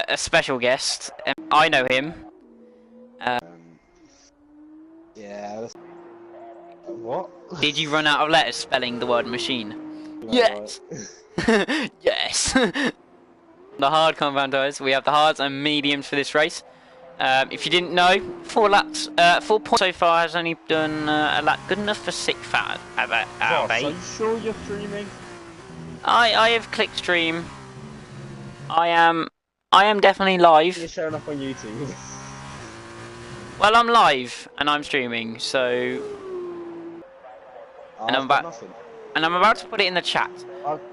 a special guest. I know him. Yeah. What? Did you run out of letters spelling the word machine? Yes! Yes! The hard compound tires. We have the hards and mediums for this race. If you didn't know, 4 laps, 4 points so far has only done a lap good enough for 6 out of 8. Are you sure you're streaming? I have clicked stream. I am definitely live. You're showing up on YouTube. Well, I'm live and I'm streaming, so and I'm about to put it in the chat.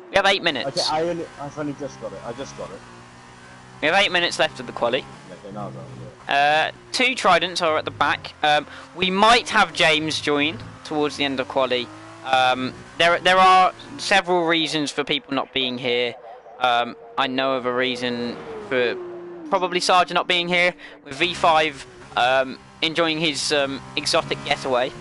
We have 8 minutes. Okay, I've only just got it. I just got it. We have 8 minutes left of the quali. Okay, now I've got it. 2 Tridents are at the back. We might have James join towards the end of quali. There are several reasons for people not being here. I know of a reason for probably Sergeant not being here, with V5 enjoying his exotic getaway.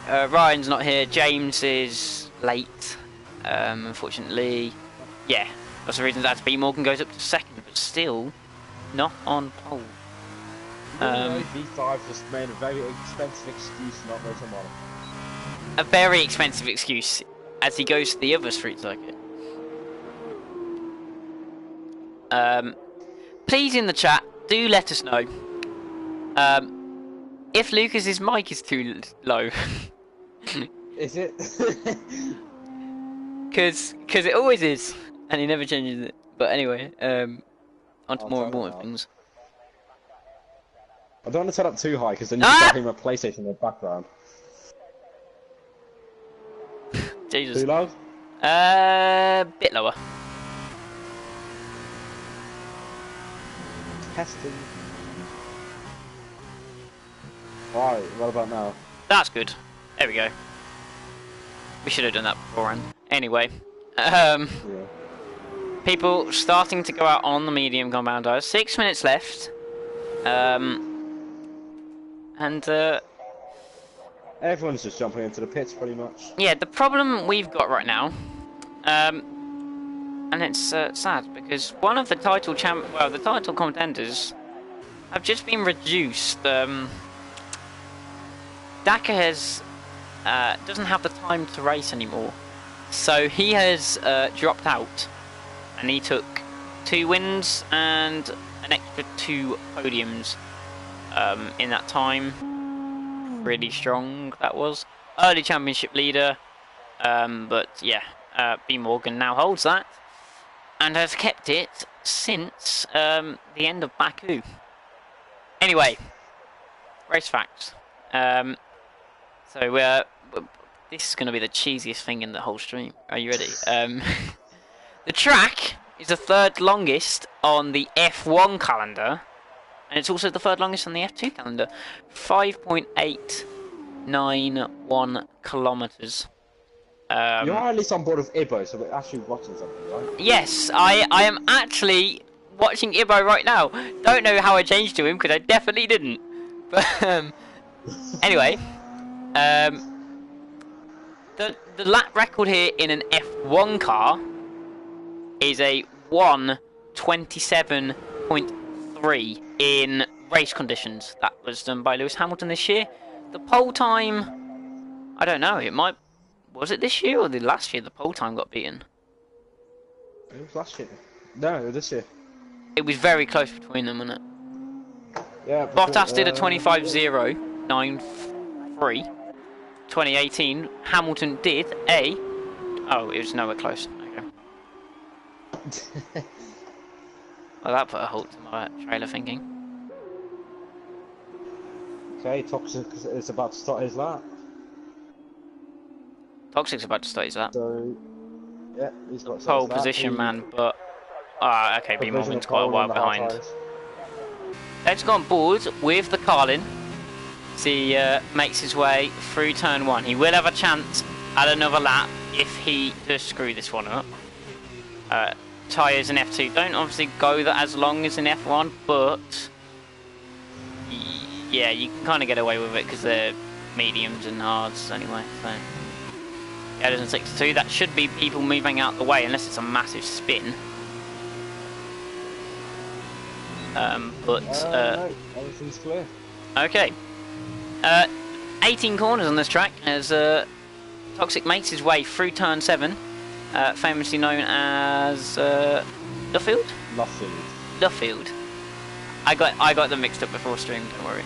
Ryan's not here. James is late, unfortunately. Yeah, that's the reason that B Morgan goes up to 2nd, but still not on pole. V5 just made a very expensive excuse to not race on Monaco. A very expensive excuse as he goes to the other street circuit. Please, in the chat, do let us know if Lucas's mic is too low. Is it? Because it always is, and he never changes it. But anyway, onto more important things. I don't want to set up too high, because then you can start hearing my PlayStation in the background. Jesus. Too loud? Bit lower. Testing. Right, what about now? That's good. There we go. We should have done that beforehand. Anyway, people starting to go out on the medium compound tires. 6 minutes left. Everyone's just jumping into the pits, pretty much. Yeah, the problem we've got right now, and it's sad because one of the title the title contenders have just been reduced. Dakar has doesn't have the time to race anymore, so he has dropped out, and he took 2 wins and an extra 2 podiums in that time. Really strong that was. Early championship leader, but yeah, B Morgan now holds that and has kept it since the end of Baku. Anyway, race facts. So this is going to be the cheesiest thing in the whole stream. Are you ready? The track is the 3rd longest on the F1 calendar, and it's also the 3rd longest on the F2 calendar. 5.891 kilometers. You're at least on board with Ibo, so we're actually watching something, right? Yes, I am actually watching Ibo right now. Don't know how I changed to him, because I definitely didn't. But anyway, the lap record here in an F1 car is a 1:27.3 in race conditions. That was done by Lewis Hamilton this year. The pole time, I don't know, was it this year or the last year the pole time got beaten? It was last year. No, it was this year. It was very close between them, wasn't it? Yeah. Bottas did a 25.093. 2018, Hamilton did a... Oh, it was nowhere close. Okay. Well, that put a halt to my trailer thinking. Okay, Toxic is about to start his lap. Toxic's about to start his lap. So, yeah, he's got pole position, man, but... okay, B Morgan's quite a while behind. Let's go on board with the Carlin. He makes his way through turn 1. He will have a chance at another lap if he does screw this one up. Tyres in F2 don't obviously go as long as in F1, but yeah, you can kind of get away with it because they're mediums and hards anyway. So yeah, 62. That should be people moving out the way unless it's a massive spin. No, everything's clear. Okay. 18 corners on this track as Toxic makes his way through turn 7, famously known as Duffield? Duffield. I got them mixed up before stream, don't worry.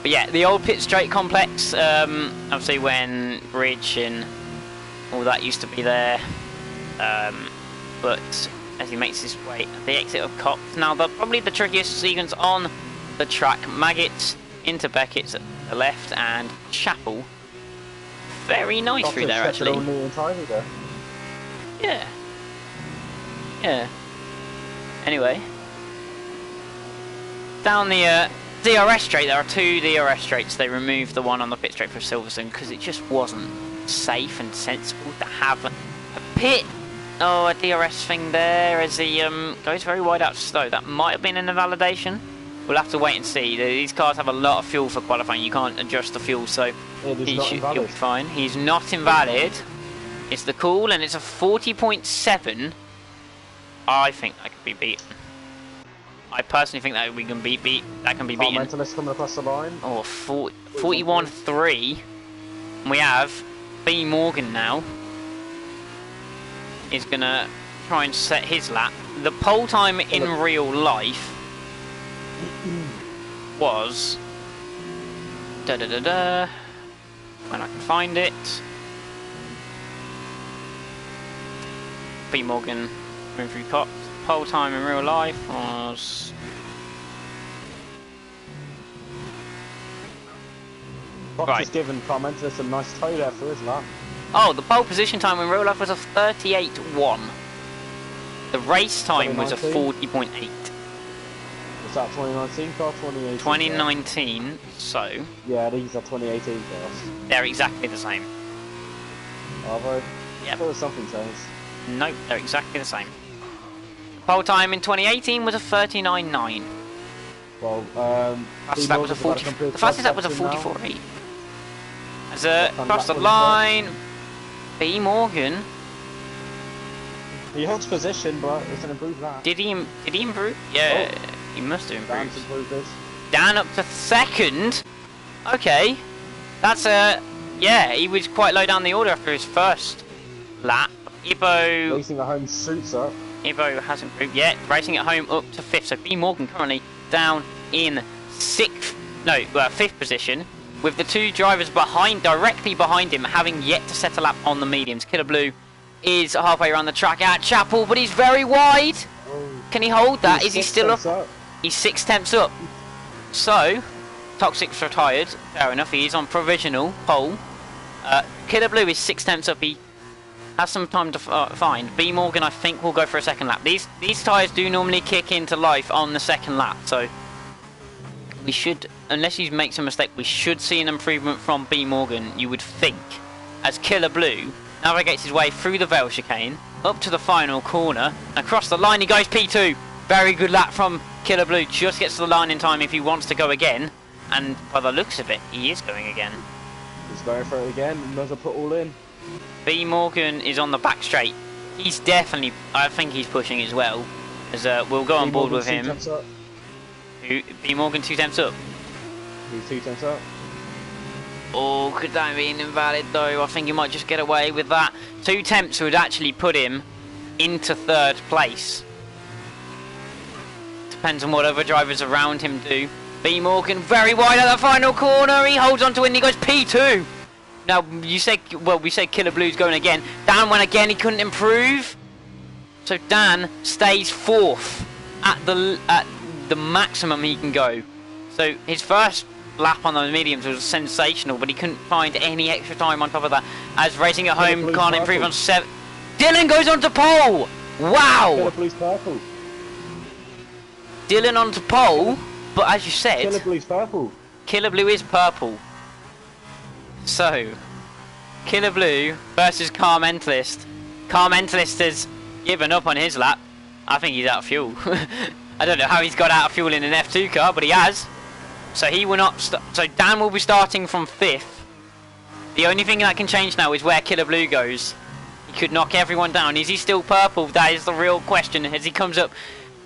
But yeah, the old pit straight complex, obviously when Bridge and all that used to be there, but as he makes his way at the exit of Cox, now probably the trickiest sequence on the track, Maggots into Beckett's at the left and Chapel, very nice through there actually. Yeah. Yeah. Anyway, down the DRS straight, there are 2 DRS straights. They removed the one on the pit straight for Silverstone because it just wasn't safe and sensible to have a pit. Oh, a DRS thing there as he goes very wide out to Stowe. That might have been an invalidation. We'll have to wait and see. These cars have a lot of fuel for qualifying. You can't adjust the fuel, so he'll be fine. He's not invalid. It's the call, and it's a 40.7. I think that could be beaten. I personally think that we can beat that can be beaten. Mentalist coming across the line. Oh, 41.3. We have B Morgan now. Is gonna try and set his lap. The pole time in real life was when I can find it. B Morgan moving through Cox. Pole time in real life was Fox has given Carmentis a nice toe there for his lap. Oh, the pole position time in real life was a 38.1. The race time was a 40.8. Was that 2019 car, 2018? 2019, so... Yeah, these are 2018 cars. They're exactly the same. Are they? Yeah. I thought something changed. Nope, they're exactly the same. The pole time in 2018 was a 39.9. Well, the fastest lap was a 44.8. As across the line, B Morgan. He holds position, but it's an improved lap. Did he improve? Yeah, oh. He must have improved. Dan's improved this. Dan up to 2nd. Okay, that's yeah, he was quite low down the order after his first lap. Ibo racing at home suits up. Ibo has improved. Yeah, racing at home up to 5th. So B Morgan currently down in 5th position, with the 2 drivers directly behind him, having yet to set a lap on the mediums. Killer Blue is halfway around the track at Chapel, but he's very wide. Oh. Can he hold that? Is he still up? He's 6 tenths up. So, Toxic's retired. Fair enough. He is on provisional pole. Killer Blue is 6 tenths up. He has some time to find. B Morgan, I think, will go for a 2nd lap. These tyres do normally kick into life on the 2nd lap, so we should, unless he makes a mistake, we should see an improvement from B Morgan, you would think, as Killer Blue navigates his way through the Vale chicane, up to the final corner, across the line he goes P2. Very good lap from Killer Blue, just gets to the line in time if he wants to go again, and by the looks of it, he is going again. He's going for it again, and does a put all in. B Morgan is on the back straight. He's definitely, I think he's pushing as well, as we'll go on board with him. B Morgan 2 tenths up. He's 2 tenths up. Oh, could that be an invalid though? I think he might just get away with that. 2 tenths would actually put him into 3rd place. Depends on what other drivers around him do. B Morgan very wide at the final corner. He holds on to it and he goes P2. Now, we say Killer Blue's going again. Dan went again, he couldn't improve. So Dan stays 4th at the maximum he can go. So his first lap on those mediums was sensational, but he couldn't find any extra time on top of that. As racing at home can't improve on 7. Dylan goes on to pole! Wow! Killer Blue's purple. Dylan onto pole, but as you said, Killer Blue's purple. Killer Blue is purple. So, Killer Blue versus Car Mentalist. Car Mentalist has given up on his lap. I think he's out of fuel. I don't know how he's got out of fuel in an F2 car, but he has. So he will not. So Dan will be starting from 5th. The only thing that can change now is where Killer Blue goes. He could knock everyone down. Is he still purple? That is the real question as he comes up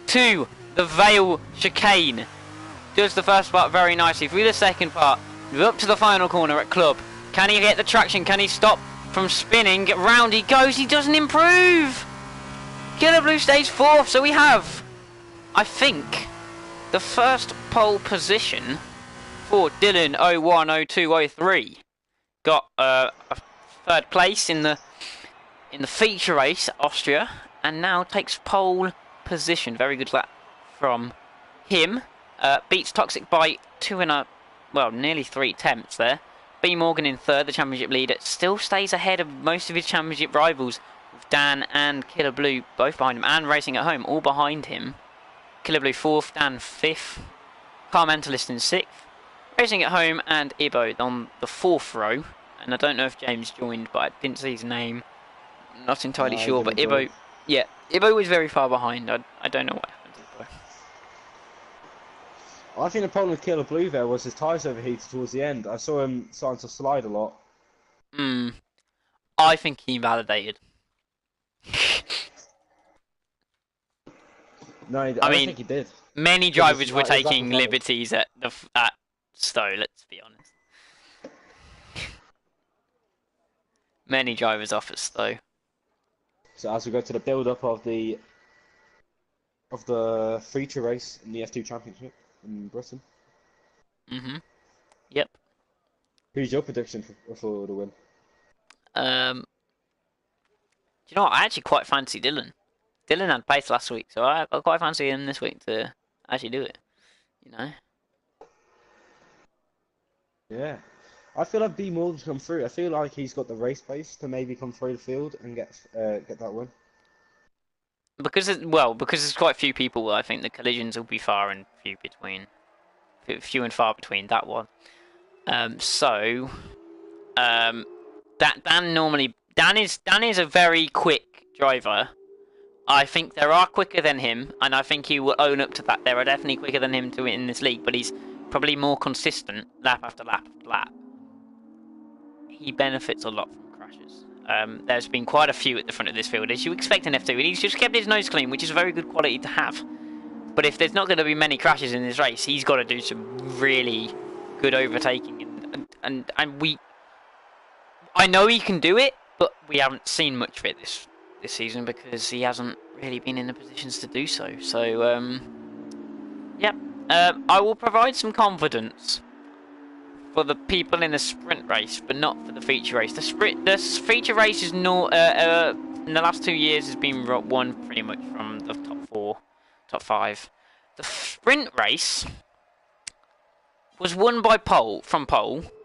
to the Vale chicane. Does the first part very nicely. Through the second part, up to the final corner at Club. Can he get the traction? Can he stop from spinning? Round he goes. He doesn't improve. Killer Blue stays 4th. So we have, I think, the first pole position for Dylan 01, 02, 03. Got a 3rd place in the feature race, Austria, and now takes pole position. Very good lap from him. Beats Toxic by nearly 3 attempts there. B Morgan in 3rd, the championship leader, still stays ahead of most of his championship rivals, with Dan and Killer Blue both behind him, and Racing at Home all behind him. Killer Blue 4th, Dan 5th, Car Mentalist in 6th, Racing at Home and Ibo on the 4th row. And I don't know if James joined, but I didn't see his name. Not entirely sure, but Ibo, yeah, Ibo was very far behind. I don't know what happened to Ibo. I think the problem with Killer Blue there was his tyres overheated towards the end. I saw him starting to slide a lot. I think he validated. No, I don't think he did. Many drivers were taking liberties at Stowe, let's be honest. Many drivers off at Stowe. So as we go to the build-up of the feature race in the F2 Championship in Britain. Yep. Who's your prediction for the win? Do you know what? I actually quite fancy Dylan. Dylan had pace last week, so I quite fancy him this week to actually do it. You know. Yeah. I feel like B Morgan's come through. I feel like he's got the race pace to maybe come through the field and get that win. Because there's quite few people, I think the collisions will be far and few and far between that one. Dan is a very quick driver. I think there are quicker than him, and I think he will own up to that. There are definitely quicker than him to in this league, but he's probably more consistent lap after lap after lap. He benefits a lot from crashes. There's been quite a few at the front of this field, as you expect in F2, and he's just kept his nose clean, which is a very good quality to have. But if there's not going to be many crashes in this race, he's got to do some really good overtaking, and I know he can do it, but we haven't seen much of it this season because he hasn't really been in the positions to do so. So, I will provide some confidence for the people in the sprint race, but not for the feature race. The feature race is in the last 2 years has been won pretty much from the top 5. The sprint race was won by pole,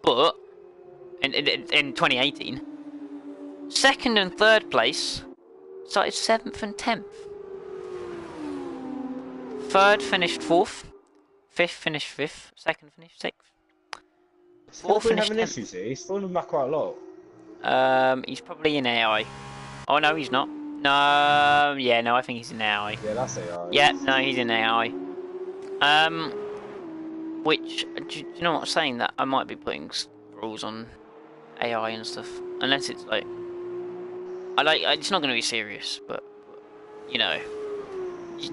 but in 2018, 2nd and 3rd place started 7th and 10th. 3rd finished 4th, 5th finished 5th, 2nd finished 6th. Still having issues here. He's falling back quite a lot. He's probably in AI. Oh no, he's not. No, yeah, no, I think he's in AI. Yeah, that's AI. Yeah, no, he's in AI. Which, do you know what I'm saying? That I might be putting rules on AI and stuff, unless it's like, it's not going to be serious, but you know,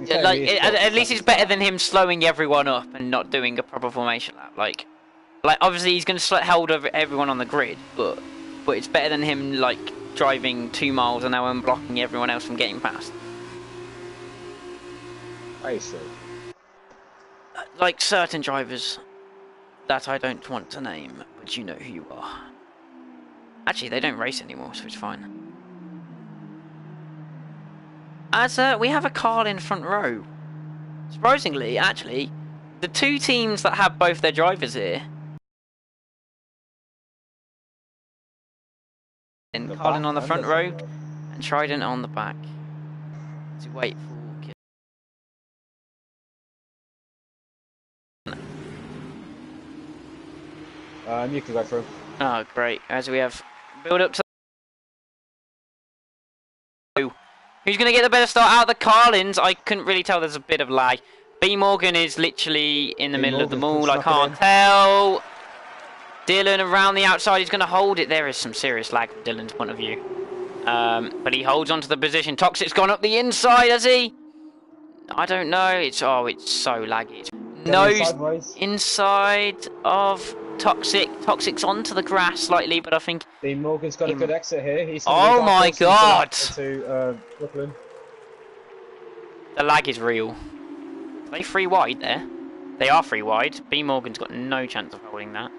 at least it's better than him slowing everyone up and not doing a proper formation lap. Like obviously he's going to hold over everyone on the grid, but it's better than him like driving 2 miles an hour and blocking everyone else from getting past. I see. Like certain drivers that I don't want to name, but you know who you are. Actually, they don't race anymore, so it's fine. As we have a car in front row. Surprisingly, actually, the 2 teams that have both their drivers here. And Carlin on the front row, and Trident on the back. To wait for. You can go through. Oh, great. As we have build up to. Who's going to get the better start out of the Carlins? I couldn't really tell. There's a bit of lag. B Morgan is literally in the middle of them all. I can't tell. Dylan around the outside. He's going to hold it. There is some serious lag from Dylan's point of view. But he holds onto the position. Toxic's gone up the inside, has he? I don't know. It's so laggy. Going Nose sideways. inside of Toxic. Toxic's onto the grass slightly, but I think. B Morgan's got a good exit here. He's Oh my God! To Brooklyn. The lag is real. Are they 3 wide there? They are 3 wide. B Morgan's got no chance of holding that.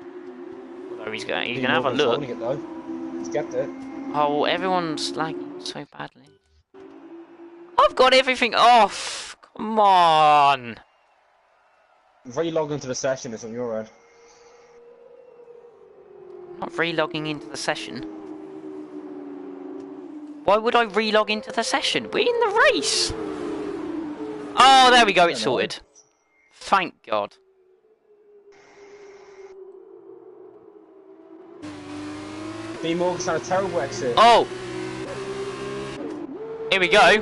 Although he's gonna have a look. Holding it though. He's kept it. Oh, everyone's lagging so badly. I've got everything off. Come on. Relog into the session is on your end. Not relogging into the session. Why would I relog into the session? We're in the race. Oh, there we go. It's sorted. Thank God. B Morgan's had a terrible exit. Oh. Here we go.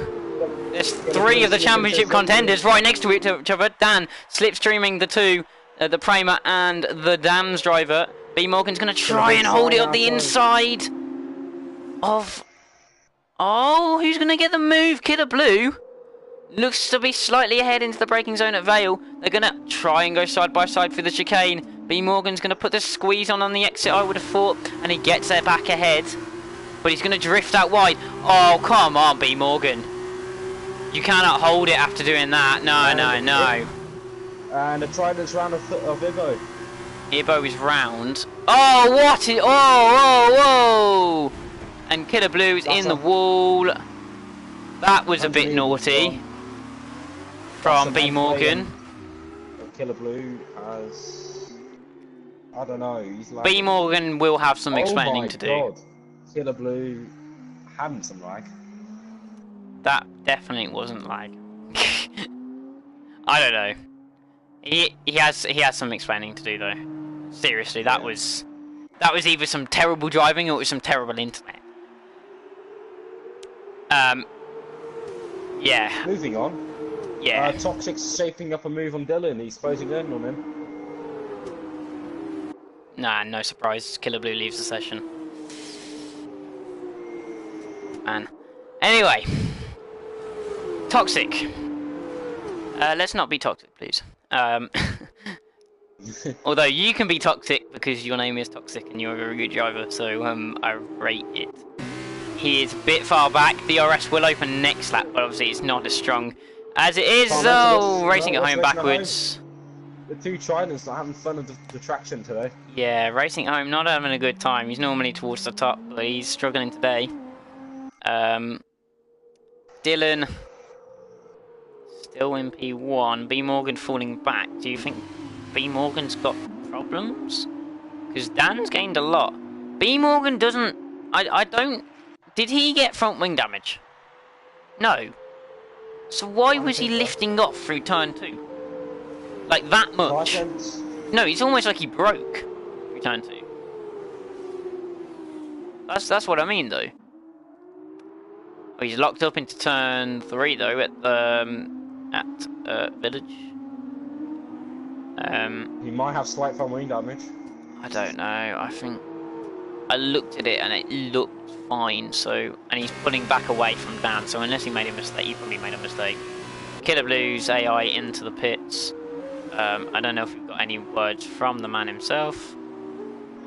There's 3 of the championship contenders right next to each other. Dan slipstreaming the 2, the Prema and the Dams driver. B Morgan's going to try and hold it up the inside of... Oh, who's going to get the move? Killer Blue looks to be slightly ahead into the braking zone at Vale. They're going to try and go side by side through the chicane. B Morgan's going to put the squeeze on the exit, I would have thought, and he gets there back ahead. But he's going to drift out wide. Oh, come on, B Morgan. You cannot hold it after doing that. No. And the Trident's round of Ibo. Ibo is round. Oh, what? Whoa. And Killer Blue is in the wall. That was a bit naughty from B Morgan. Killer Blue has... I don't know. He's like... B Morgan will have some explaining to do. God. Killer Blue having some lag. That definitely wasn't lag. I don't know. He has some explaining to do though. Seriously, that was either some terrible driving or it was some terrible internet. Yeah. Moving on. Yeah. Toxic's shaping up a move on Dylan. He's closing in on him. Nah, no surprise. Killer Blue leaves the session. Man. Anyway. Toxic. Let's not be toxic, please. Although you can be toxic because your name is Toxic and you're a very good driver, so I rate it. He is a bit far back. The DRS will open next lap, but obviously it's not as strong as it is. Oh, racing at home backwards. The 2 Tridents not having fun of the traction today. Yeah, racing at home, not having a good time. He's normally towards the top, but he's struggling today. Dylan still in P1. B Morgan falling back. Do you think B Morgan's got problems? Because Dan's gained a lot. B Morgan doesn't... I don't... Did he get front wing damage? No. So why was he lifting off through turn 2? Like that much? No, it's almost like he broke through turn 2. That's what I mean though. Oh, he's locked up into turn 3 though at Village. He might have slight front wing damage. I don't know. I think I looked at it and it looked fine. So, and he's pulling back away from Dan. So unless he made a mistake, he probably made a mistake. Killer Blues AI into the pits. I don't know if we've got any words from the man himself.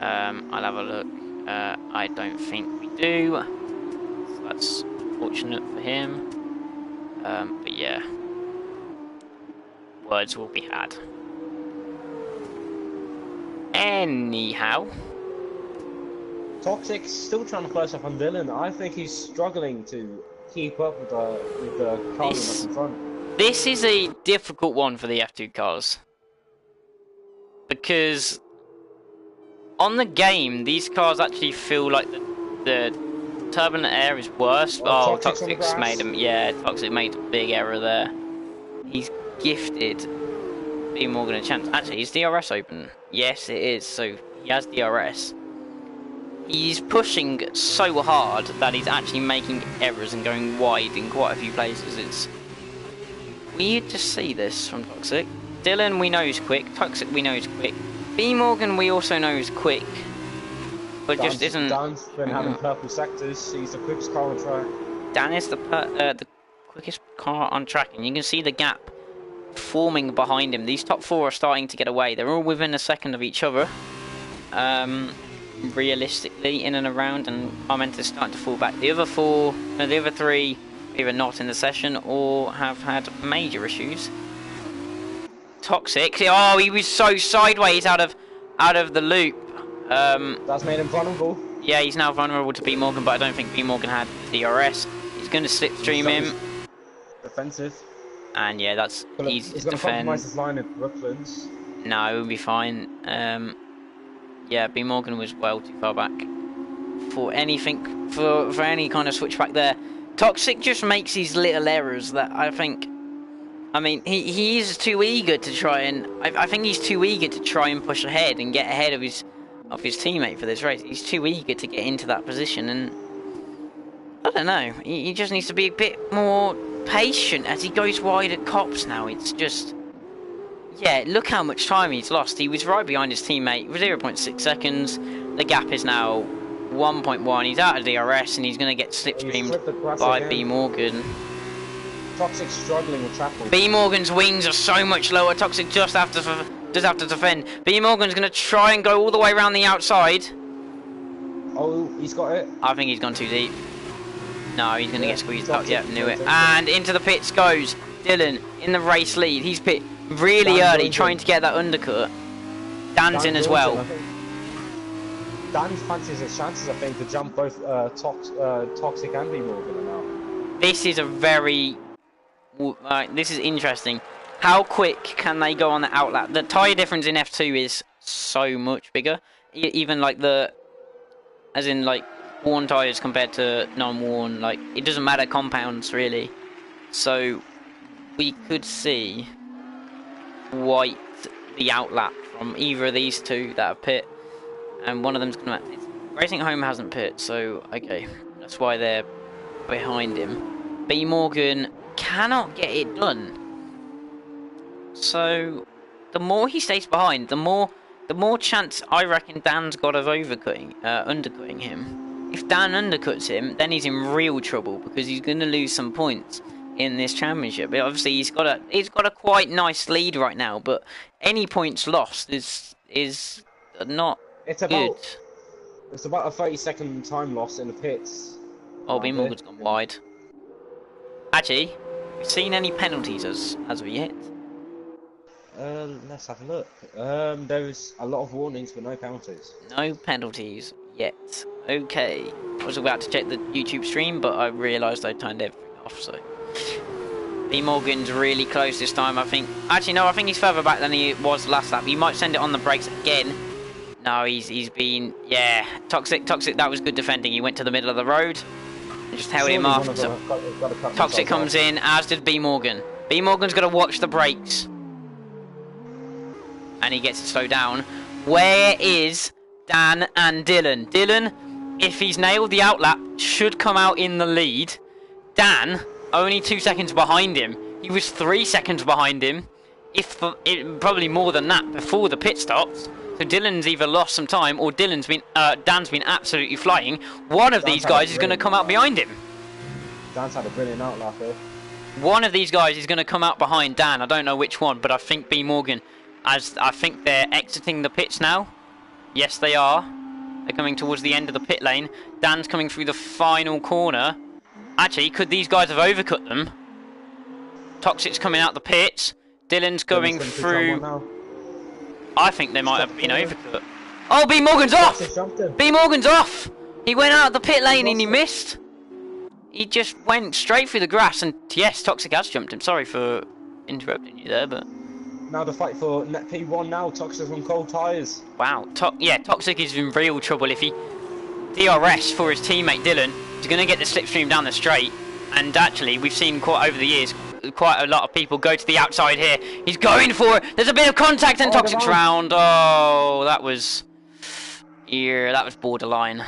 I'll have a look. I don't think we do. So that's fortunate for him. But yeah, words will be had. Anyhow, Toxic's still trying to close up on Dylan. I think he's struggling to keep up with the car in front. This is a difficult one for the F2 cars. Because on the game, these cars actually feel like the turbulent air is worse. Oh, Toxic's made him. Yeah, Toxic made a big error there. He's gifted B Morgan a chance. Actually, is DRS open? Yes, it is. So he has DRS. He's pushing so hard that he's actually making errors and going wide in quite a few places. It's weird to see this from Toxic. Dylan, we know is quick. Toxic, we know is quick. B Morgan, we also know is quick, but just isn't. Dan's been having purple sectors. He's the quickest car on track. Dan is the quickest car on track, and you can see the gap forming behind him. These top 4 are starting to get away. They're all within a second of each other. Realistically, in and around, and Armenta's starting to fall back. The other 3, either not in the session or have had major issues. Toxic. Oh, he was so sideways out of the loop. That's made him vulnerable. Yeah, he's now vulnerable to B Morgan, but I don't think B Morgan had DRS. He's going to slipstream him. Defensive. And yeah, that's easy to defend. He's going to compromise his line at Brooklands. No, it will be fine. Yeah, B Morgan was well too far back for anything, for any kind of switchback there. Toxic just makes these little errors that I think. I mean, he is too eager to try and. I think he's too eager to try and push ahead and get ahead of his teammate for this race. He's too eager to get into that position, and I don't know. He just needs to be a bit more patient as he goes wide at Cops now. It's just. Yeah, look how much time he's lost. He was right behind his teammate with 0.6 seconds. The gap is now 1.1. He's out of DRS and he's going to get slipstreamed by B Morgan. Toxic struggling with travel. B Morgan's wings are so much lower. Toxic just have to defend. B Morgan's going to try and go all the way around the outside. Oh, he's got it. I think he's gone too deep. No, he's going to get squeezed out. Yep, knew it. And into the pits goes Dylan in the race lead. He's pit really early, trying to get that undercut. Dan's in as well. Dan fancies his chances, I think, to jump both Toxic and B Morgan now. This is a very... this is interesting. How quick can they go on the outlap? The tyre difference in F2 is so much bigger. Even like as in like worn tyres compared to non-worn. Like, it doesn't matter compounds really. So we could see White the outlap from either of these two that have pit, and one of them's gonna. Racing Home hasn't pit, so okay, that's why they're behind him. B Morgan cannot get it done. So the more he stays behind, the more chance I reckon Dan's got of undercutting him. If Dan undercuts him, then he's in real trouble because he's going to lose some points in this championship. But obviously he's got a quite nice lead right now, but any points lost is not good. It's about a 30-second time loss in the pits. Oh, B Morgan's gone wide. Actually, we've seen any penalties as of yet? Let's have a look. There's a lot of warnings but no penalties. No penalties yet. Okay. I was about to check the YouTube stream, but I realised I turned everything off, so. B Morgan's really close this time, I think. Actually, no, I think he's further back than he was last lap. He might send it on the brakes again. No, he's been... Yeah, Toxic, that was good defending. He went to the middle of the road and just held him off. Toxic comes in, as did B Morgan. B Morgan's got to watch the brakes. And he gets to slow down. Where is Dan and Dylan? Dylan, if he's nailed the outlap, should come out in the lead. Dan, only 2 seconds behind him. He was 3 seconds behind him. Probably more than that before the pit stops. So Dylan's either lost some time or Dan's been absolutely flying. One of these guys is going to come out behind him. Dan's had a brilliant outlap here. One of these guys is going to come out behind Dan. I don't know which one, but I think B Morgan. As I think they're exiting the pits now. Yes, they are. They're coming towards the end of the pit lane. Dan's coming through the final corner. Actually, could these guys have overcut them? Toxic's coming out the pits. Dylan's going through. I think they might have been overcut. Oh, B Morgan's off! B Morgan's off! He went out the pit lane and he missed. He just went straight through the grass, and yes, Toxic has jumped him. Sorry for interrupting you there, but... Now the fight for net P1 now, Toxic's on cold tyres. Wow, Toxic is in real trouble. If he DRS for his teammate Dylan, he's going to get the slipstream down the straight. And actually, we've seen over the years, quite a lot of people go to the outside here. He's going for it. There's a bit of contact and Toxic's round. Oh, that was... Yeah, that was borderline.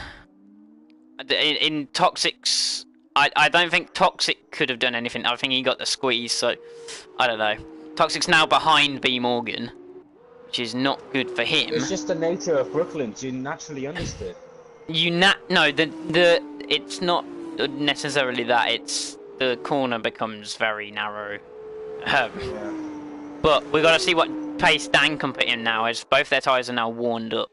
In Toxic's... I don't think Toxic could have done anything. I think he got the squeeze, so... I don't know. Toxic's now behind B Morgan, which is not good for him. It's just the nature of Brooklyn. You naturally understood. No, it's not necessarily that. It's the corner becomes very narrow. Yeah. But we've got to see what pace Dan can put in now, as both their tyres are now warmed up.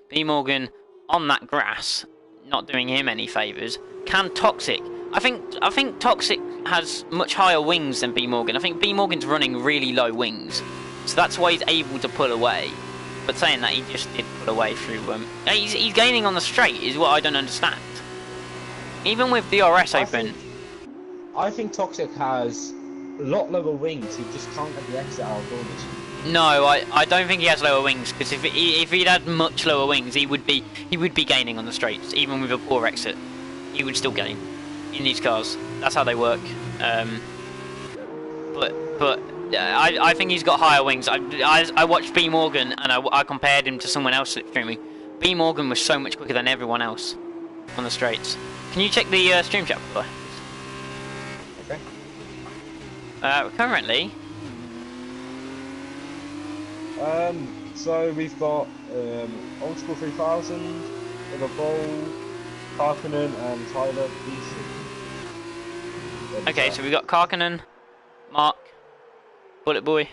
B Morgan on that grass, not doing him any favours. Can Toxic? I think Toxic has much higher wings than B Morgan. I think B Morgan's running really low wings, so that's why he's able to pull away. But saying that, he just did pull away through. He's gaining on the straight, is what I don't understand. Even with DRS open. I think Toxic has a lot lower wings. He just can't get the exit out of corners. No, I don't think he has lower wings, because if he'd had much lower wings, he would be gaining on the straights, even with a poor exit. He would still gain in these cars. That's how they work. But I think he's got higher wings. I watched B Morgan and I compared him to someone else slipstreaming. B Morgan was so much quicker than everyone else on the straights. Can you check the stream chat, by the way? Okay. Currently. So we've got Old School 3000, Eva Bowl, Parkinen, and Tyler Beasley. Okay, so we've got Karkinen, Mark, Bullet Boy.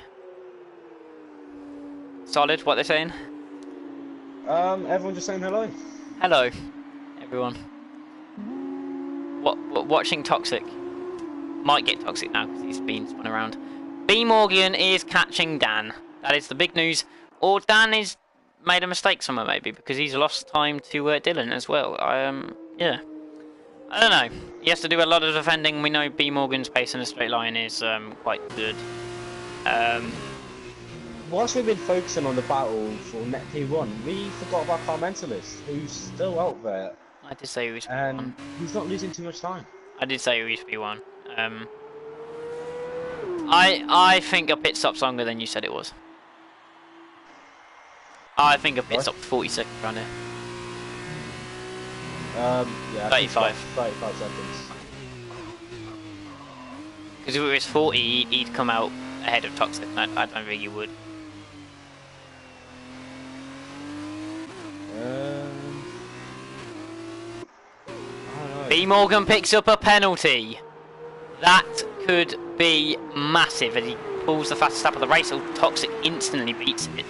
Solid, what they're saying? Everyone just saying hello. Hello, everyone. Watching Toxic. Might get Toxic now because he's been spun around. B Morgan is catching Dan. That is the big news. Or Dan is made a mistake somewhere maybe because he's lost time to Dylan as well. Yeah. I don't know. He has to do a lot of defending. We know B Morgan's pace in a straight line is quite good. Whilst we've been focusing on the battle for Net P1, we forgot about Carmentalist, who's still out there. I did say he was P1. And he's not losing too much time. I did say he was P1. I think a pit stop's longer than you said it was. I think a pit stop's 40 seconds around here. Yeah. 35. 35 seconds. Because if it was 40, he'd come out ahead of Toxic. I don't think he would. I don't know. B Morgan picks up a penalty. That could be massive, and he pulls the fastest lap of the race, so Toxic instantly beats it.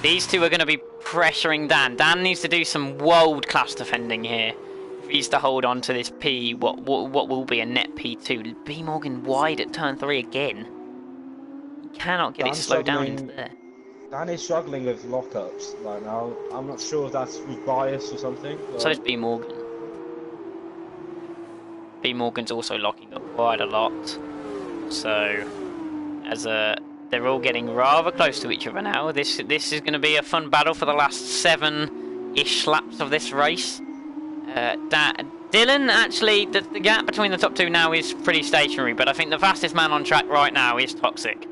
These two are going to be pressuring Dan. Dan needs to do some world-class defending here. If he's to hold on to this P, what will be a net P2. B Morgan wide at turn 3 again. He cannot get it to slow down into there. Dan is struggling with lockups right now. I'm not sure if that's with bias or something. So is B Morgan. B Morgan's also locking up quite a lot. So, they're all getting rather close to each other now. This is going to be a fun battle for the last 7-ish laps of this race. Dylan, actually, the gap between the top two now is pretty stationary, but I think the fastest man on track right now is Toxic.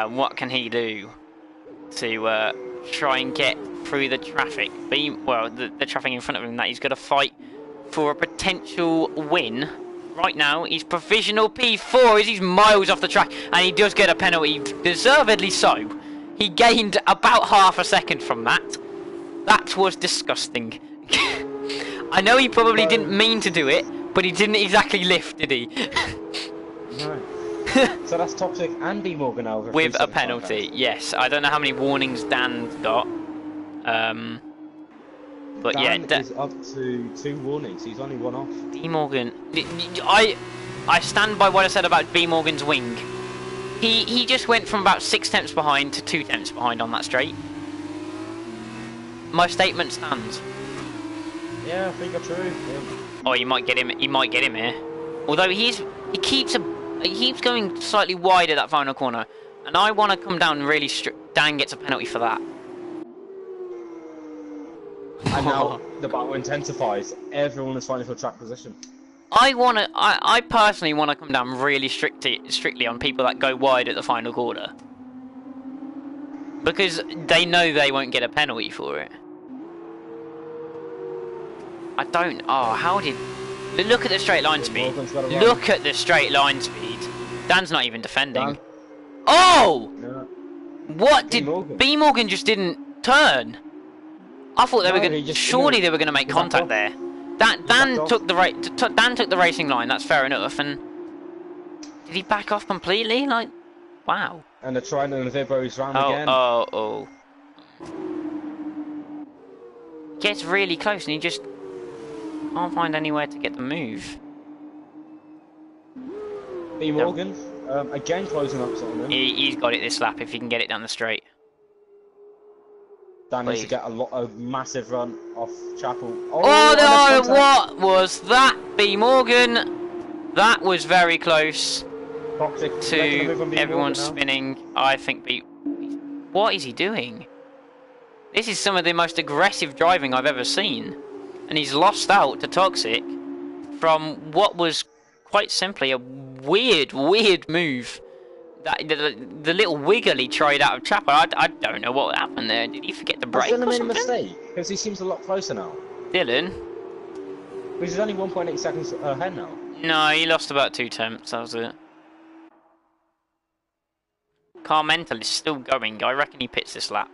What can he do to try and get through the traffic? The traffic in front of him that he's got to fight for a potential win. Right now, he's provisional P4 as he's miles off the track, and he does get a penalty, deservedly so. He gained about half a second from that. That was disgusting. I know he probably didn't mean to do it, but he didn't exactly lift, did he? No. So that's Toxic and B Morgan now. With a penalty, yes. I don't know how many warnings Dan's got. But Dan yeah, is up to 2 warnings. He's only 1 off. B Morgan, I stand by what I said about B Morgan's wing. He just went from about 6 tenths behind to 2 tenths behind on that straight. My statement stands. Yeah, I think that's true. Yeah. Oh, he might get him. He might get him here. Although he keeps going slightly wide at that final corner, and I want to come down really strict. Dan gets a penalty for that. And now the battle intensifies. Everyone is fighting for track position. I personally want to come down really strictly on people that go wide at the final quarter. Because they know they won't get a penalty for it. I don't... Oh, how did... Look at the straight line speed. Look at the straight line speed. Dan's not even defending. Dan. Oh! Yeah. What did... B Morgan just didn't turn. I thought they were going to... Surely they were going to make contact there. Dan took the racing line. That's fair enough. And did he back off completely? Like, wow. And they're trying to Vibro's round again. Oh. Gets really close and he just can't find anywhere to get the move. B Morgan, again closing up on him. He's got it this lap if he can get it down the straight. Dan needs to get a massive run off Chapel. Oh no! What was that, B Morgan? That was very close Toxic to everyone spinning. I think B. What is he doing? This is some of the most aggressive driving I've ever seen, and he's lost out to Toxic from what was quite simply a weird move. That the little wiggle he tried out of Chapel. I don't know what happened there. Did he forget to brake? Dylan made a mistake because he seems a lot closer now. Dylan? Because he's only 1.8 seconds ahead now. No, he lost about 2 tenths. That was it. Carmental is still going. I reckon he pits this lap.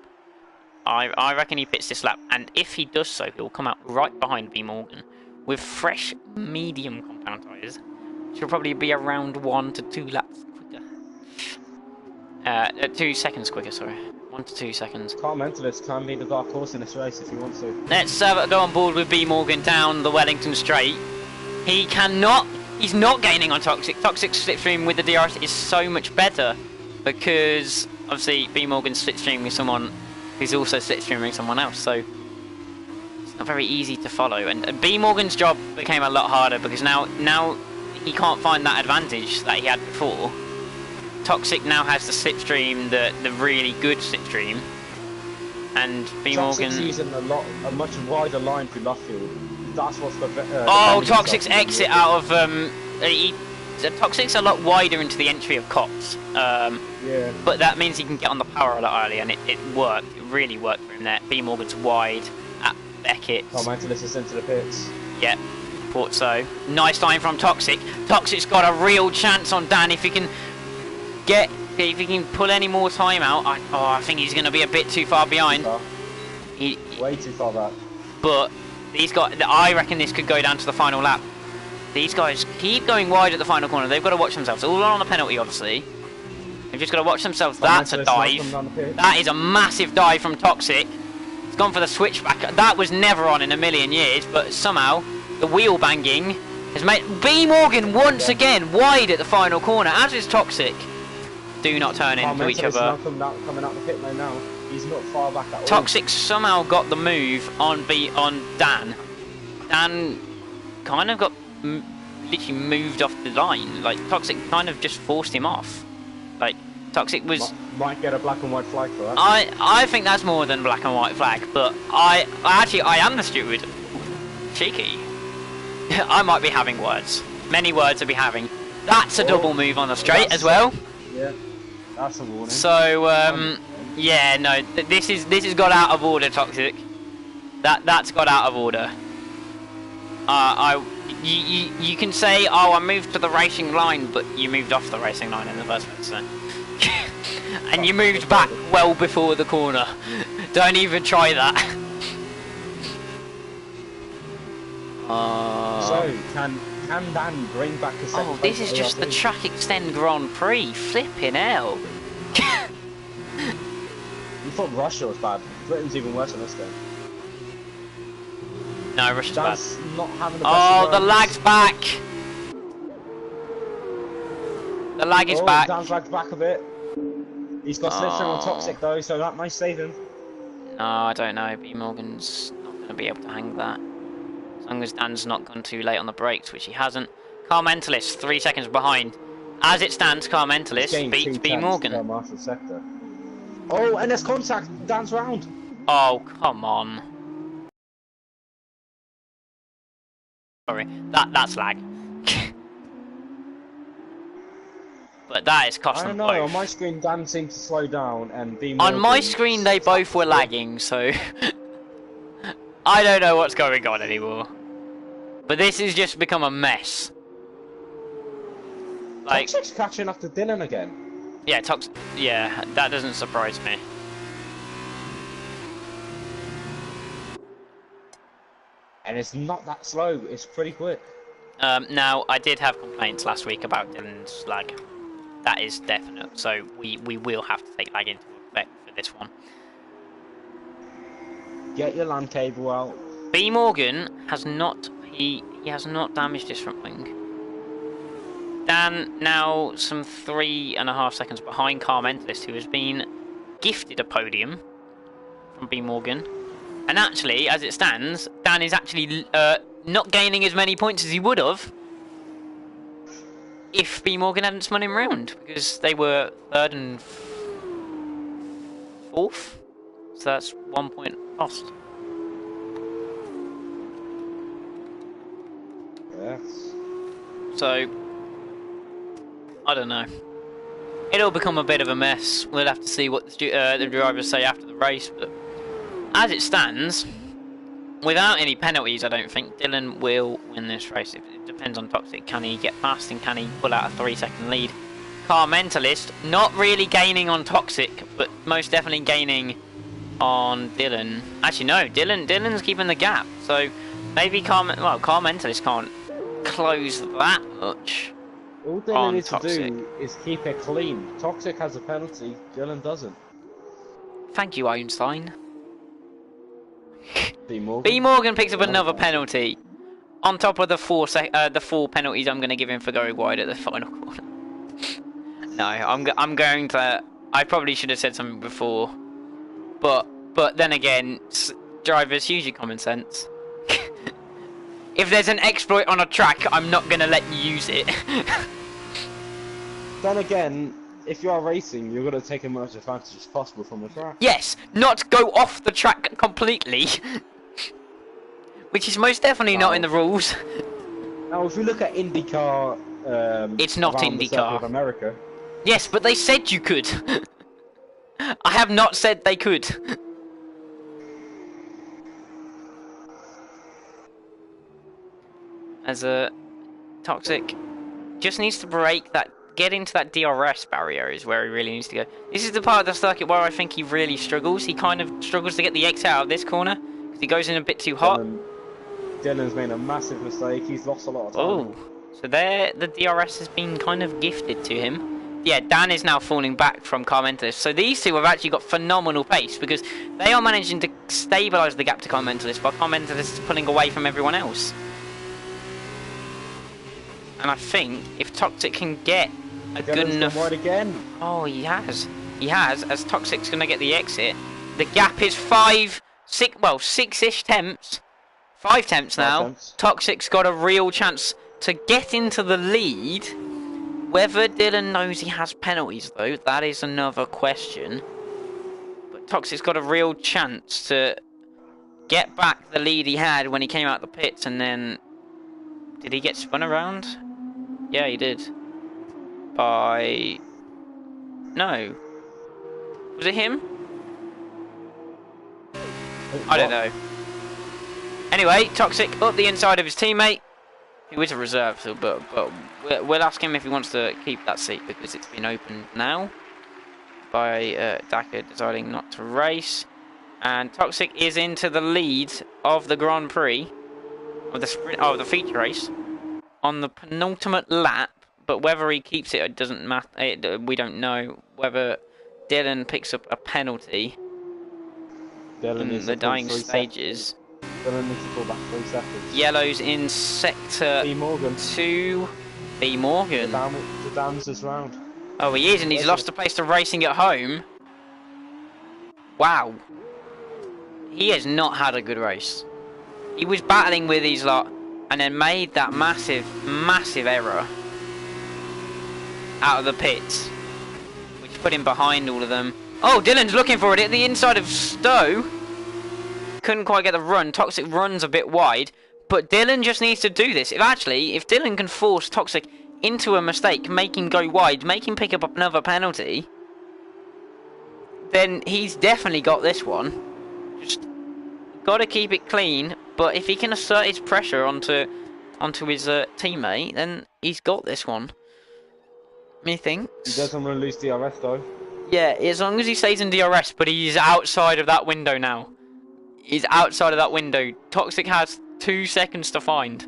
I reckon he pits this lap, and if he does so, he'll come out right behind B Morgan with fresh medium compound tyres. Which will probably be around 1 to 2 laps quicker. 2 seconds quicker, sorry. 1 to 2 seconds. Carmentalist can be the dark horse in this race if he wants to. Let's go on board with B Morgan down the Wellington Straight. He cannot. He's not gaining on Toxic. Toxic's slipstream with the DRS is so much better because obviously B Morgan's slipstreaming with someone who's also slipstreaming someone else. So it's not very easy to follow. And B Morgan's job became a lot harder because now he can't find that advantage that he had before. Toxic now has the slipstream, the really good slipstream, and B Morgan. Toxic's using a much wider line through Luffield. That's what's the. Toxic's exit out of Toxic's a lot wider into the entry of Cops. Yeah. But that means he can get on the power a lot earlier, and it worked. It really worked for him there. B Morgan's wide at Beckett. Carmentalist is into the pits. Yep. Thought so. Nice line from Toxic. Toxic's got a real chance on Dan if he can pull any more time out. I think he's going to be a bit too far behind. Way too far back. But I reckon this could go down to the final lap. These guys keep going wide at the final corner. They've got to watch themselves. All on the penalty, obviously. They've just got to watch themselves. That's a dive. That is a massive dive from Toxic. It's gone for the switchback. That was never on in a million years, but somehow the wheel banging has made B Morgan once again wide at the final corner, as is Toxic. Do not turn into each other. Coming out the pit lane now. He's not far back at all. Toxic somehow got the move on Dan. Dan kind of got literally moved off the line. Like Toxic kind of just forced him off. Like Toxic was might get a black and white flag for that. I think that's more than black and white flag, but I am the steward. Cheeky. I might be having words. Many words to be having. That's a double move on the straight as well. Yeah. That's a warning. So yeah, no, this has got out of order, Toxic. That's got out of order. You can say, oh, I moved to the racing line, but you moved off the racing line in the first place, so. And you moved back well before the corner. Don't even try that. So can Dan bring back a second? Oh, this is just the Track Extend Grand Prix. Flipping hell. You thought Russia was bad. Britain's even worse than this game. No, Russia's bad. Not having the the lag's back. The lag is back. Dan's lagged back a bit. He's got slipstream on Toxic though, so that might save him. No, I don't know. B Morgan's not going to be able to hang that. As long as Dan's not gone too late on the brakes, which he hasn't. Carmentalist 3 seconds behind. As it stands, Carmentalist beats B Morgan. Oh, and there's contact. Dan's round. Oh, come on. Sorry, that's lag. But that is cost them both. I don't know, on my screen Dan seemed to slow down and B Morgan... On my screen they both were lagging, so... I don't know what's going on anymore. But this has just become a mess. Like... Toxic's catching up to Dylan again. Yeah, yeah, that doesn't surprise me. and it's not that slow. It's pretty quick. Now, I did have complaints last week about Dylan's lag. That is definite. So we will have to take lag into effect for this one. Get your LAN cable out. B Morgan has not he has not damaged his front wing. Dan now some 3.5 seconds behind Car Mentalist, who has been gifted a podium from B Morgan. And actually, as it stands, Dan is actually not gaining as many points as he would have if B Morgan hadn't spun him round, because they were 3rd and 4th. So that's 1 point lost. Yes. So, I don't know. It'll become a bit of a mess. We'll have to see what the drivers say after the race. But as it stands, without any penalties, I don't think Dylan will win this race. It depends on Toxic. Can he get past and can he pull out a 3-second lead? Car Mentalist, not really gaining on Toxic, but most definitely gaining on Dylan. Actually, no, Dylan's keeping the gap. So maybe Car Mentalist can't close that much. All Dylan needs to do is keep it clean. Toxic has a penalty, Dylan doesn't. Thank you, Einstein. B Morgan. B Morgan picks up another penalty on top of the four penalties I'm going to give him for going wide at the final corner. No, I'm going to. I probably should have said something before, but then again, drivers, use your common sense. If there's an exploit on a track, I'm not going to let you use it. Then again, if you are racing, you're going to take as much advantage as possible from the track. Yes, not go off the track completely. Which is most definitely not in the rules. Now, if we look at IndyCar, it's not IndyCar. Of America. Yes, but they said you could. I have not said they could. As a Toxic just needs to get into that DRS barrier is where he really needs to go. This is the part of the circuit where I think he really struggles. He kind of struggles to get the exit out of this corner because he goes in a bit too hot. Dylan's made a massive mistake. He's lost a lot of time. Oh, so there the DRS has been kind of gifted to him. Yeah, Dan is now falling back from Car Mentalist. So these two have actually got phenomenal pace because they are managing to stabilise the gap to Car Mentalist while Car Mentalist is pulling away from everyone else. And I think if Toxic can get a good enough... wide again. Oh, he has. He has, as Toxic's going to get the exit. The gap is 6-ish tenths. 5 tenths now. 5 tenths. Toxic's got a real chance to get into the lead. Whether Dylan knows he has penalties, though, that is another question. But Toxic's got a real chance to get back the lead he had when he came out the pits, and then... Did he get spun around? Yeah, he did. By... No. Was it him? I don't know. Anyway, Toxic up the inside of his teammate, who is a reserve, so, but we'll ask him if he wants to keep that seat because it's been opened now by Dakar deciding not to race. And Toxic is into the lead of the Grand Prix, of the sprint, the feature race, on the penultimate lap. But whether he keeps it doesn't matter. We don't know. Whether Dylan picks up a penalty in the dying stages. Dylan needs to fall back 3 seconds. Yellow's in sector B Morgan. 2. B Morgan. The dam's this round. Oh, he is, and he's lost a place to racing at home. Wow. He has not had a good race. He was battling with these lot, and then made that massive error out of the pits, which put him behind all of them. Oh, Dylan's looking for it at the inside of Stowe. Couldn't quite get the run. Toxic runs a bit wide, but Dylan just needs to do this. If Dylan can force Toxic into a mistake, make him go wide, make him pick up another penalty, then he's definitely got this one. Just got to keep it clean, but if he can assert his pressure onto his teammate, then he's got this one. Methinks. He doesn't want to lose DRS though. Yeah, as long as he stays in DRS, but he's outside of that window now. He's outside of that window. Toxic has 2 seconds to find.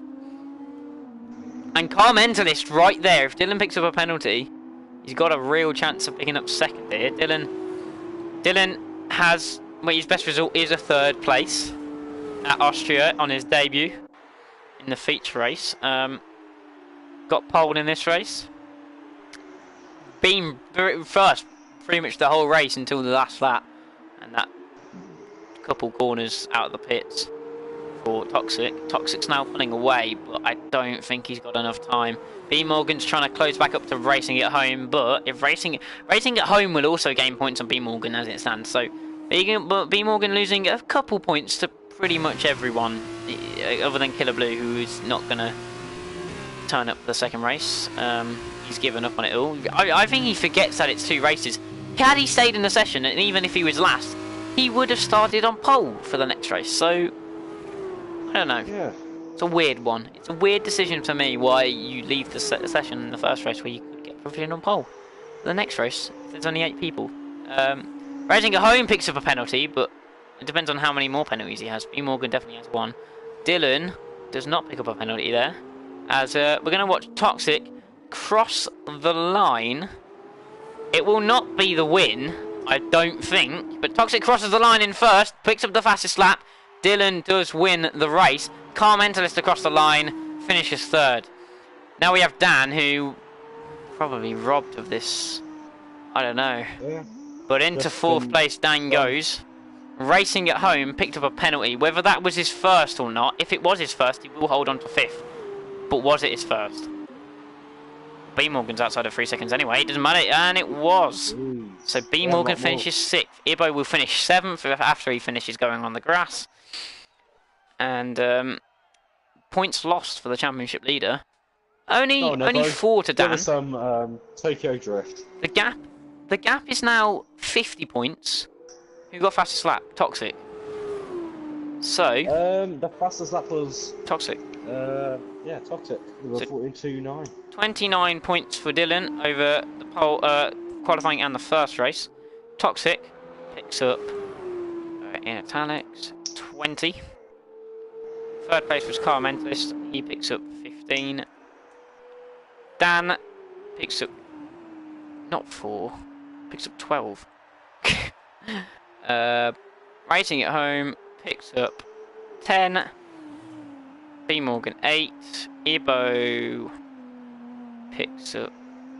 And car mentalist right there. If Dylan picks up a penalty, he's got a real chance of picking up second here. Dylan has, well, his best result is a 3rd place at Austria on his debut in the feature race. Got pole in this race. Been first pretty much the whole race until the last lap. And that couple corners out of the pits for Toxic. Toxic's now pulling away, but I don't think he's got enough time. B Morgan's trying to close back up to Racing at Home, but if Racing at Home will also gain points on B Morgan as it stands. So B Morgan losing a couple points to pretty much everyone, other than Killer Blue, who is not going to turn up the second race. He's given up on it all. I think he forgets that it's 2 races. Had he stayed in the session, and even if he was last, he would have started on pole for the next race. So I don't know. Yeah. It's a weird one. It's a weird decision for me why you leave the session in the first race where you could get provision on pole. For the next race, there's only 8 people. Racing at Home picks up a penalty, but it depends on how many more penalties he has. B Morgan definitely has 1. Dylan does not pick up a penalty there. As we're going to watch Toxic cross the line. It will not be the win, I don't think. But Toxic crosses the line in first, picks up the fastest lap. Dylan does win the race. Car Mentalist across the line, finishes 3rd. Now we have Dan, who probably robbed of this. I don't know. Yeah. But into 4th place Dan goes. Racing at Home picked up a penalty. Whether that was his first or not, if it was his first, he will hold on to 5th. But was it his first? B Morgan's outside of 3 seconds anyway. It doesn't matter, and it was. Ooh. So B Morgan finishes 6th. Ibo will finish 7th after he finishes going on the grass. And points lost for the championship leader. Only 4 to Dan. Give us some Tokyo Drift. The gap is now 50 points. Who got fastest lap? Toxic. So the fastest lap was Toxic. Yeah, Toxic. With a 42.9. 29 points for Dylan over the pole, qualifying and the first race. Toxic picks up in italics 20. 3rd place was Car Mentalist. He picks up 15. Dan picks up not 4, picks up 12. Racing at Home picks up 10. B Morgan 8. Ibo picks up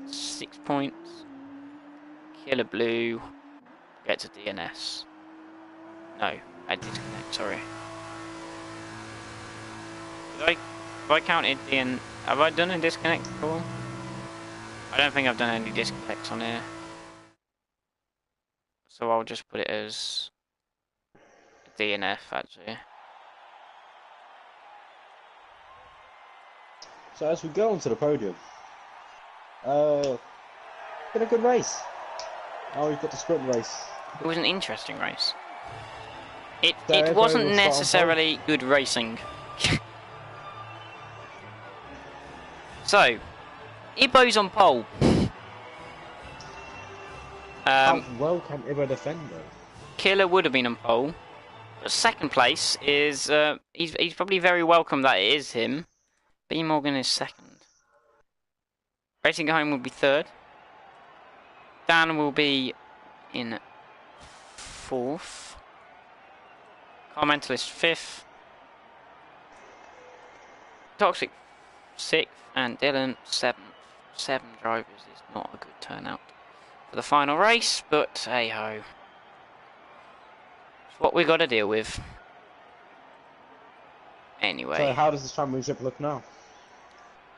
6 points. Killer Blue gets a DNS. No, I disconnect, sorry. Have I counted have I done a disconnect before? I don't think I've done any disconnects on here. So I'll just put it as DNF actually. So as we go onto the podium, been a good race. Oh, we've got the sprint race. It was an interesting race. It So wasn't we'll start on necessarily good racing. So, Ibo's on pole. How well can Ibo defend though? Killer would have been on pole. But 2nd place is he's probably very welcome that it is him. B Morgan is 2nd. Racing at Home will be 3rd. Dan will be in 4th. Car Mentalist 5th. Toxic 6th. And Dylan 7th. 7 drivers is not a good turnout for the final race, but hey ho. It's what we got to deal with. Anyway. So how does this championship look now?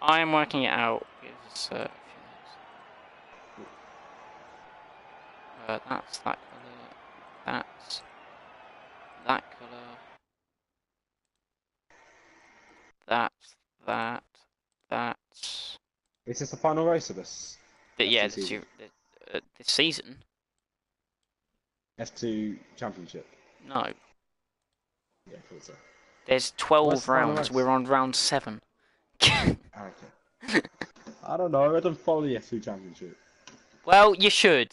I am working it out. It's, a few minutes. That's that colour. That's that colour. That's that. That's. Is this the final race of this? Yeah, F2 season? this season. F2 championship. No, Yeah, I thought so. there's 12 What's the final rounds. race? We're on round 7. Okay. I don't know. I don't follow the F2 championship. Well, you should.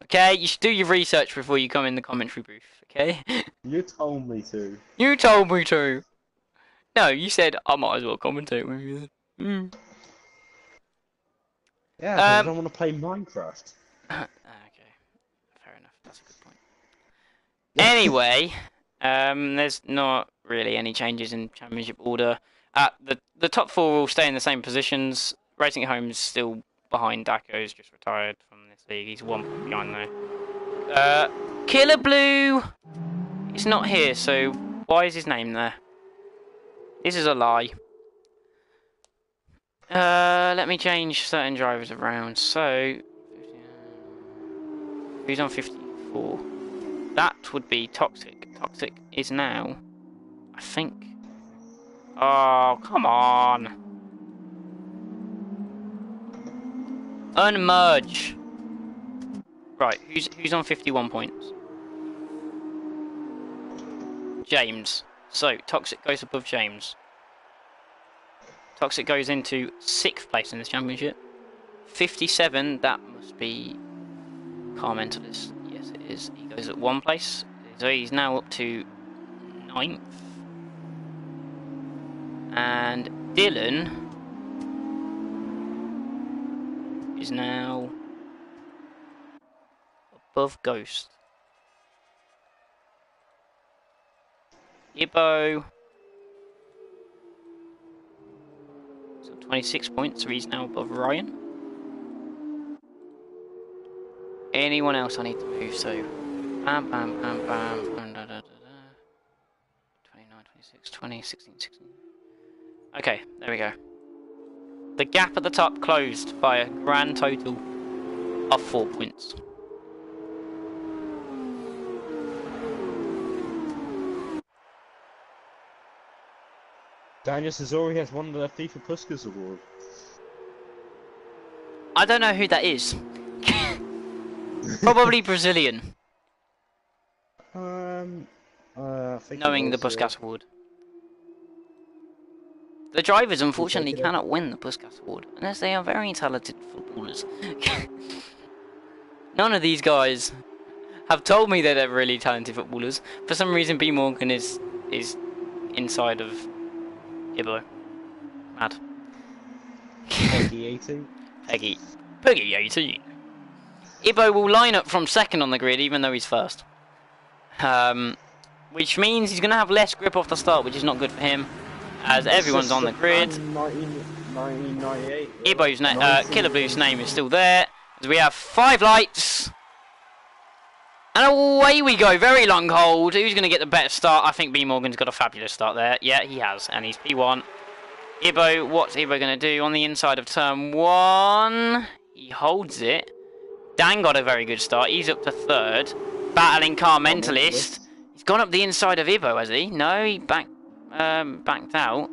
Okay, you should do your research before you come in the commentary booth. Okay. You told me to. You told me to. No, you said I might as well commentate with you then. Yeah, 'cause I don't want to play Minecraft. Okay, fair enough. That's a good point. Anyway, there's not really any changes in championship order. The top four will stay in the same positions. Racing at Home is still behind. Daco's just retired from this league. He's 1 point behind though. Killer Blue is not here, so why is his name there? This is a lie. Let me change certain drivers around. So, who's on 54? That would be Toxic. Toxic is now, I think. Oh, come on. Unmerge. Right, who's on 51 points? James. So, Toxic goes above James. Toxic goes into 6th place in this championship. 57, that must be Car Mentalist. Yes, it is. He goes at 1 place. So he's now up to 9th. And Dylan is now above Ghost. Ibbo. 26 points, so he's now above Ryan. Anyone else I need to move, so bam, bam, bam, bam, bam, da, da, da, da. 29, 26, 20, 16, 16. Okay, there we go. The gap at the top closed by a grand total of 4 points. Daniel Cesori has won the FIFA Puskas Award. I don't know who that is. Probably Brazilian. I think Knowing the Puskas Award. The drivers unfortunately it. cannot win the Puskas Award unless they are very talented footballers. None of these guys have told me that they're really talented footballers. For some reason, B Morgan is inside of Ibbo. Mad. Peggy 18. Peggy 18. Ibbo will line up from 2nd on the grid, even though he's 1st. Which means he's going to have less grip off the start, which is not good for him, as everyone's on the grid. 1998. Ibbo's Killer Blue's name is still there, as we have 5 lights. And away we go, very long hold. Who's going to get the better start? I think B Morgan's got a fabulous start there. Yeah, he has, and he's P1. Ibbo, what's Ibbo going to do on the inside of turn 1? He holds it. Dan got a very good start. He's up to 3rd. Battling Car Mentalist. He's gone up the inside of Ibbo, has he? No, he backed out.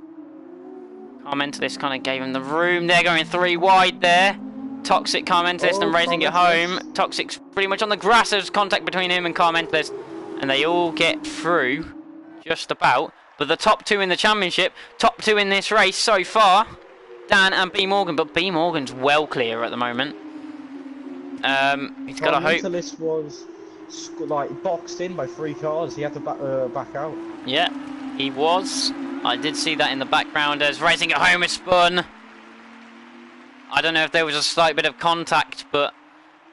Car Mentalist kind of gave him the room. They're going 3 wide there. Toxic, Car Mentalist, and Racing at Home. Toxic's pretty much on the grass. There's contact between him and Car Mentalist. And they all get through, just about. But the top 2 in the championship, top 2 in this race so far, Dan and B Morgan. But B Morgan's well clear at the moment. He's got to hope. Mentalist was like boxed in by 3 cars. He had to back out. Yeah, he was. I did see that in the background as Racing at Home is spun. I don't know if there was a slight bit of contact, but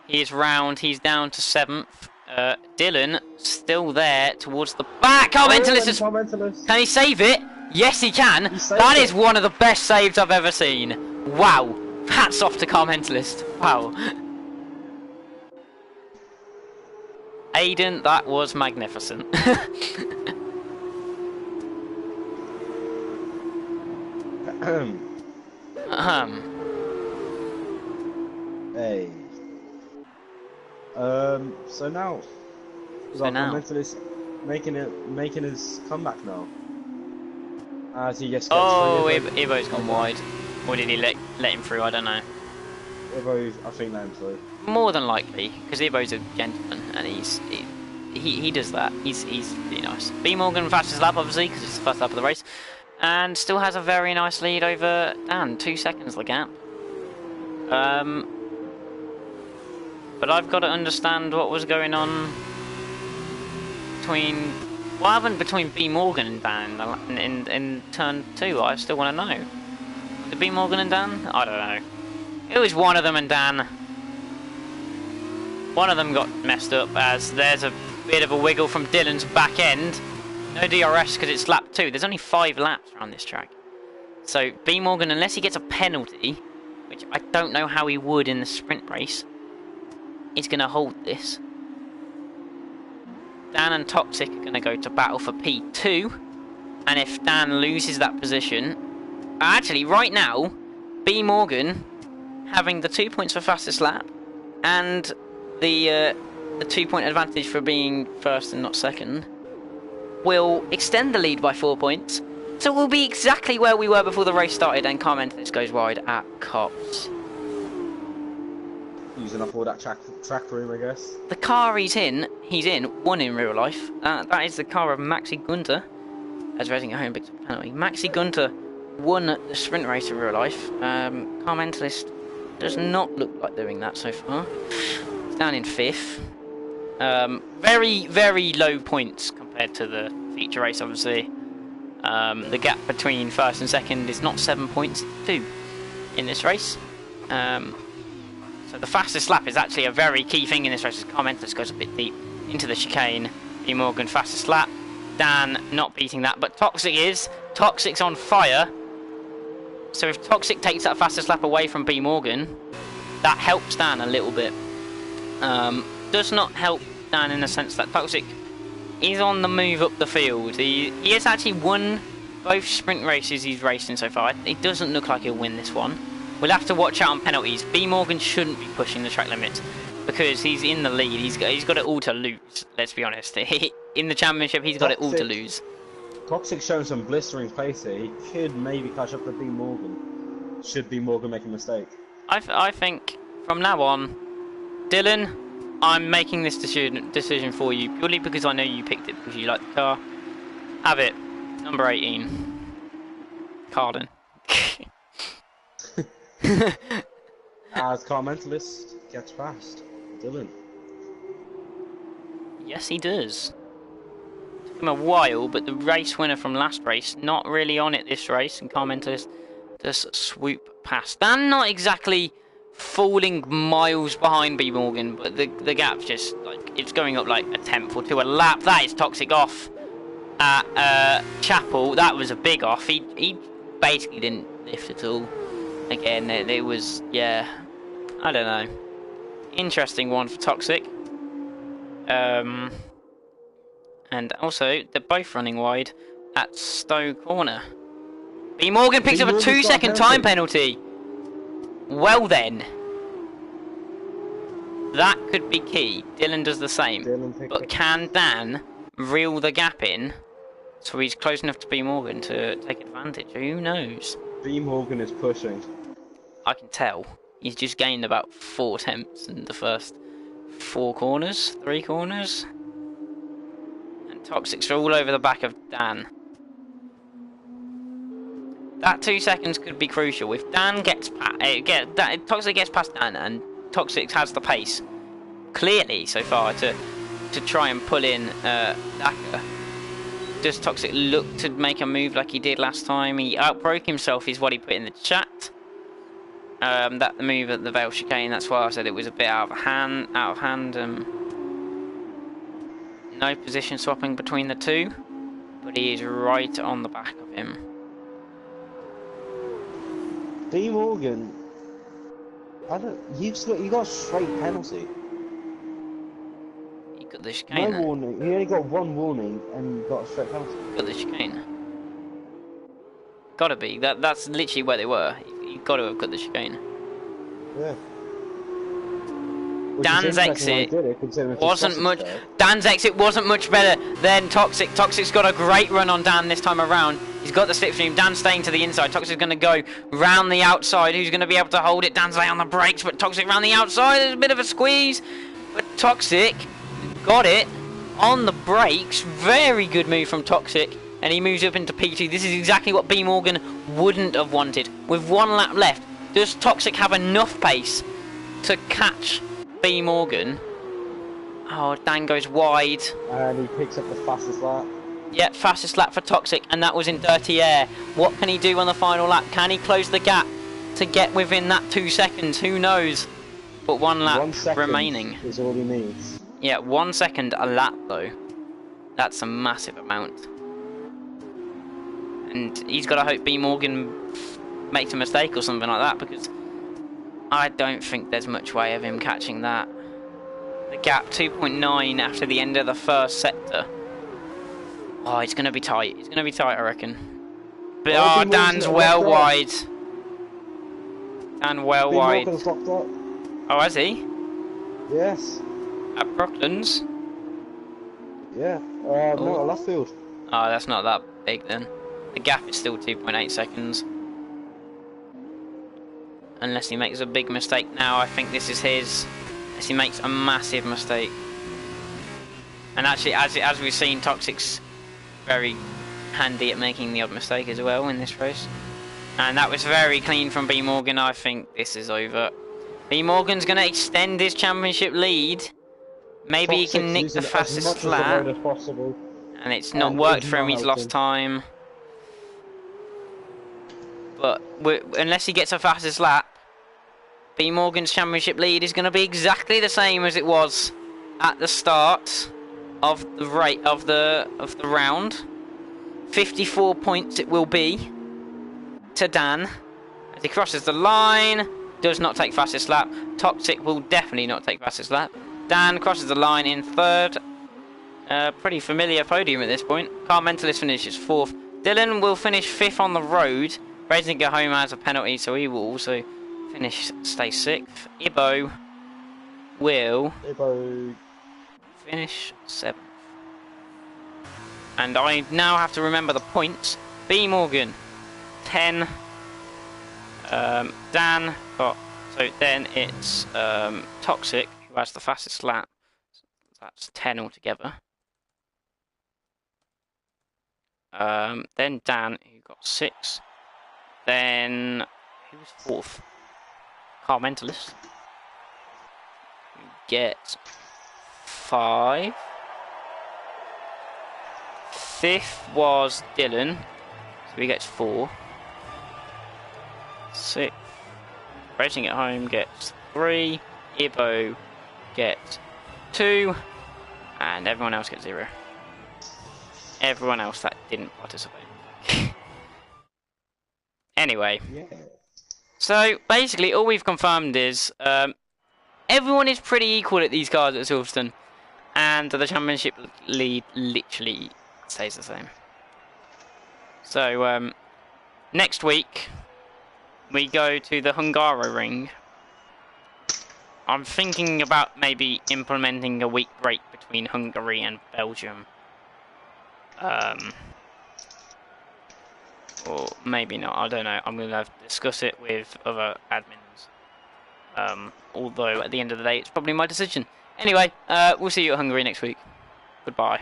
he is round. He's down to 7th. Dylan still there towards the back. Car Mentalist. Can he save it? Yes, he can. That is one of the best saves I've ever seen. Wow. Hats off to Car Mentalist. Wow. Aiden, that was magnificent. Hey. So now, Mentalist making his comeback now. As he just gets through. Ibbo's gone wide. Or did he let him through? I don't know. Ibbo, I think, let him through. More than likely, because Ibbo's a gentleman and he does that. He's really nice. B Morgan fastest lap, obviously, because it's the first lap of the race, and still has a very nice lead over Dan. 2 seconds the gap. But I've got to understand what was going on between What happened between B Morgan and Dan in turn 2? I still want to know. Did B Morgan and Dan? I don't know. It was one of them and Dan. One of them got messed up as there's a bit of a wiggle from Dylan's back end. No DRS because it's lap 2. There's only 5 laps around this track. So B Morgan, unless he gets a penalty, which I don't know how he would in the sprint race, is going to hold this. Dan and Toxic are going to go to battle for P2. And if Dan loses that position... Actually, right now, B Morgan having the 2 points for fastest lap and the 2-point advantage for being first and not second will extend the lead by 4 points. So we'll be exactly where we were before the race started, and Car Mentalist goes wide at Cops. Using up all that track room, I guess. The car he's in won in real life. That is the car of Maxi Gunter, as Reading at home picks up a penalty. Maxi Gunter won the sprint race in real life. Car Mentalist does not look like doing that so far. He's down in 5th. Very, very low points compared to the feature race, obviously. The gap between first and second is not 7 points, it's 2 in this race. So the fastest lap is actually a very key thing in this race. Car Mentalist goes a bit deep into the chicane. B Morgan fastest lap. Dan not beating that, but Toxic is. Toxic's on fire. So if Toxic takes that fastest lap away from B Morgan, that helps Dan a little bit. Does not help Dan in the sense that Toxic is on the move up the field. He has actually won both sprint races he's raced in so far. It doesn't look like he'll win this one. We'll have to watch out on penalties. B Morgan shouldn't be pushing the track limits because he's in the lead. He's got it all to lose. Let's be honest. In the championship, he's got it all to lose. Toxic's showing some blistering pace here. He could maybe catch up to B Morgan. Should B Morgan make a mistake? I think from now on, Dylan, I'm making this decision for you purely because I know you picked it because you like the car. Have it. Number 18. Carden. As Car Mentalist gets past Dylan. Yes, he does. Took him a while, but the race winner from last race, not really on it this race, and Car Mentalist just swoop past. Dan not exactly falling miles behind B Morgan, but the gap's just like it's going up like a tenth or two a lap. That is Toxic off at Chapel. That was a big off. He basically didn't lift at all. Again, it was, yeah, I don't know. Interesting one for Toxic. And also, they're both running wide at Stowe Corner. B Morgan picks up a 2-second time penalty. Well then. That could be key. Dylan does the same. But can Dan reel the gap in so he's close enough to B Morgan to take advantage? Who knows? B Morgan is pushing. I can tell. He's just gained about 4 attempts in the first 3 corners. And Toxic's all over the back of Dan. That 2 seconds could be crucial. If Dan gets Toxic gets past Dan and Toxic has the pace, clearly so far, to try and pull in Daka. Does Toxic look to make a move like he did last time? He outbroke himself is what he put in the chat. That move at the Vale Chicane, that's why I said it was a bit out of hand. No position swapping between the two, but he is right on the back of him. B Morgan, you got a straight penalty. He got the chicane. No warning. He only got 1 warning and got a straight penalty. Got the chicane. Gotta be. That's literally where they were. You've got to have got the chicane. Yeah. Dan's exit wasn't much. Dan's exit wasn't much better than Toxic. Toxic's got a great run on Dan this time around. He's got the slipstream. Dan's staying to the inside. Toxic's going to go round the outside. Who's going to be able to hold it? Dan's lay on the brakes, but Toxic round the outside. There's a bit of a squeeze, but Toxic got it on the brakes. Very good move from Toxic. And he moves up into P2. This is exactly what B Morgan wouldn't have wanted. With 1 lap left, does Toxic have enough pace to catch B Morgan? Oh, Dan goes wide. And he picks up the fastest lap. Yeah, fastest lap for Toxic, and that was in dirty air. What can he do on the final lap? Can he close the gap to get within that 2 seconds? Who knows? But 1 lap 1 second remaining. is all he needs. Yeah, 1 second a lap though. That's a massive amount. And he's got to hope B Morgan makes a mistake or something like that, because I don't think there's much way of him catching that. The gap 2.9 after the end of the first sector. Oh, it's going to be tight. It's going to be tight, I reckon. But oh, Dan's well wide. Dan well wide. Oh, has he? Yes. At Brooklands? Yeah. No, at left field. Oh, that's not that big then. The gap is still 2.8 seconds. Unless he makes a big mistake now, I think this is his. Unless he makes a massive mistake. And actually, as we've seen, Toxic's very handy at making the odd mistake as well in this race. And that was very clean from B Morgan. I think this is over. B Morgan's going to extend his championship lead. Maybe he can nick the fastest lap. And it's not worked for him, he's lost time. But unless he gets a fastest lap, B Morgan's championship lead is going to be exactly the same as it was at the start of the round. 54 points it will be to Dan as he crosses the line. Does not take fastest lap. Toxic will definitely not take fastest lap. Dan crosses the line in third. Pretty familiar podium at this point. Car Mentalist finishes fourth. Dylan will finish fifth on the road. Racing Go Home has a penalty, so he will also stay sixth. Ibo will finish seventh. And I now have to remember the points. B Morgan 10. Dan got, so then it's Toxic who has the fastest lap. So that's 10 altogether. Then Dan who got 6. Then who was fourth? Car Mentalist who gets 5. Fifth was Dylan, so he gets 4. 6. Racing at Home gets 3. Ibo gets 2. And everyone else gets 0. Everyone else that didn't participate. Anyway. Yeah. So, basically, all we've confirmed is everyone is pretty equal at these cars at Silverstone. And the championship lead literally stays the same. So, next week we go to the Hungaroring. I'm thinking about maybe implementing a week break between Hungary and Belgium. Or maybe not, I don't know. I'm going to have to discuss it with other admins. Although at the end of the day, it's probably my decision. Anyway, we'll see you at Hungary next week. Goodbye.